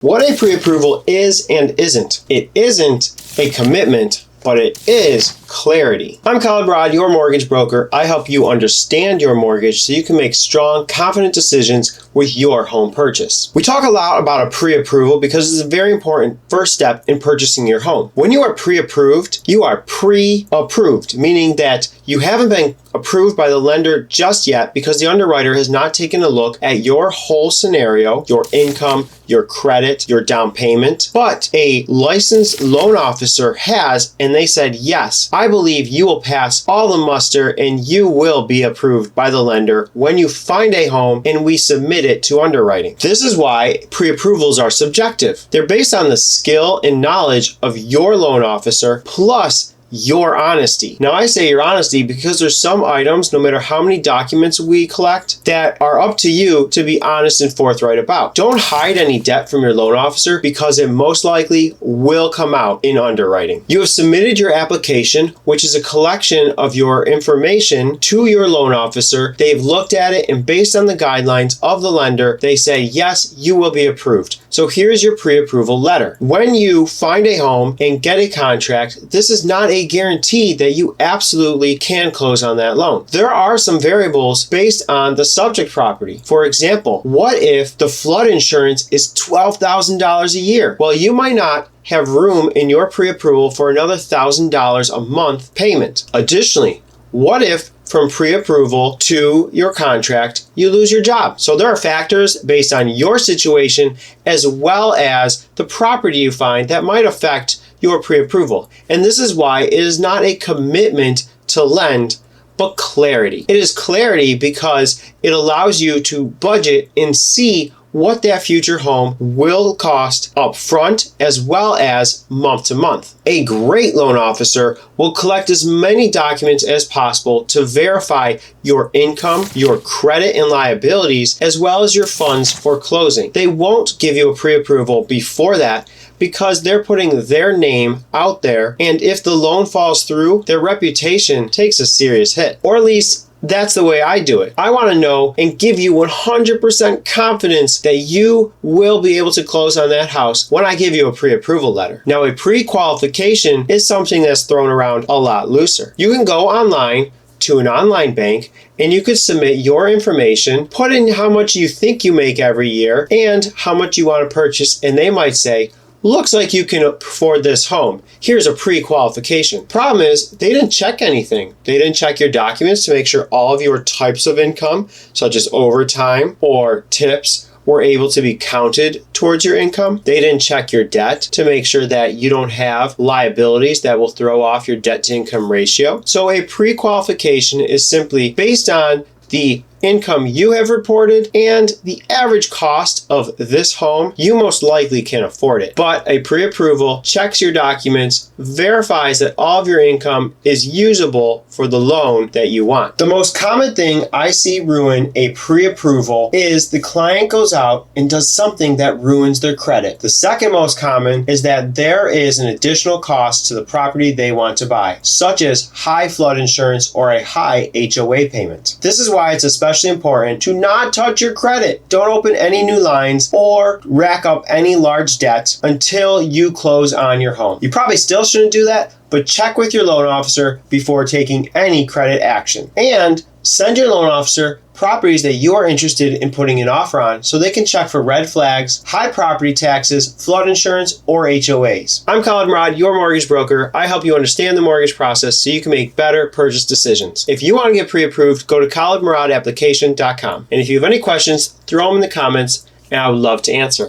What a pre-approval is and isn't. It isn't a commitment, but it is clarity. I'm Khaled Rod, your mortgage broker. I help you understand your mortgage so you can make strong, confident decisions with your home purchase. We talk a lot about a pre-approval because it's a very important first step in purchasing your home. When you are pre-approved, you are pre-approved, meaning that you haven't been approved by the lender just yet because the underwriter has not taken a look at your whole scenario, your income, your credit, your down payment, but a licensed loan officer has, and they said, yes, I believe you will pass all the muster and you will be approved by the lender when you find a home and we submit it to underwriting. This is why pre-approvals are subjective. They're based on the skill and knowledge of your loan officer plus your honesty. Now I say your honesty because there's some items, no matter how many documents we collect, that are up to you to be honest and forthright about. Don't hide any debt from your loan officer because it most likely will come out in underwriting. You have submitted your application, which is a collection of your information to your loan officer. They've looked at it and based on the guidelines of the lender, they say, yes, you will be approved. So here's your pre-approval letter. When you find a home and get a contract, this is not a guarantee that you absolutely can close on that loan. There are some variables based on the subject property. For example, what if the flood insurance is $12,000 a year? Well, you might not have room in your pre-approval for another $1,000 a month payment. Additionally, what if from pre-approval to your contract, you lose your job? So there are factors based on your situation as well as the property you find that might affect your pre-approval. And this is why it is not a commitment to lend, but clarity. It is clarity because it allows you to budget and see what that future home will cost up front as well as month to month. A great loan officer will collect as many documents as possible to verify your income, your credit and liabilities, as well as your funds for closing. They won't give you a pre-approval before that because they're putting their name out there, and if the loan falls through, their reputation takes a serious hit. Or at least that's the way I do it. I want to know and give you 100% confidence that you will be able to close on that house when I give you a pre-approval letter. Now, a pre-qualification is something that's thrown around a lot looser. You can go online to an online bank and you could submit your information, put in how much you think you make every year and how much you want to purchase, and they might say, looks like you can afford this home. Here's a pre-qualification. Problem is, they didn't check anything. They didn't check your documents to make sure all of your types of income, such as overtime or tips, were able to be counted towards your income. They didn't check your debt to make sure that you don't have liabilities that will throw off your debt to income ratio. So a pre-qualification is simply based on the income you have reported and the average cost of this home, you most likely can afford it. But a pre-approval checks your documents, verifies that all of your income is usable for the loan that you want. The most common thing I see ruin a pre-approval is the client goes out and does something that ruins their credit. The second most common is that there is an additional cost to the property they want to buy, such as high flood insurance or a high HOA payment. This is why it's especially important to not touch your credit. Don't open any new lines or rack up any large debt until you close on your home. You probably still shouldn't do that, but check with your loan officer before taking any credit action. And send your loan officer properties that you are interested in putting an offer on so they can check for red flags, high property taxes, flood insurance, or HOAs. I'm Khaled Rod, your mortgage broker. I help you understand the mortgage process so you can make better purchase decisions. If you want to get pre-approved, go to khaledmuradapplication.com. And if you have any questions, throw them in the comments and I would love to answer.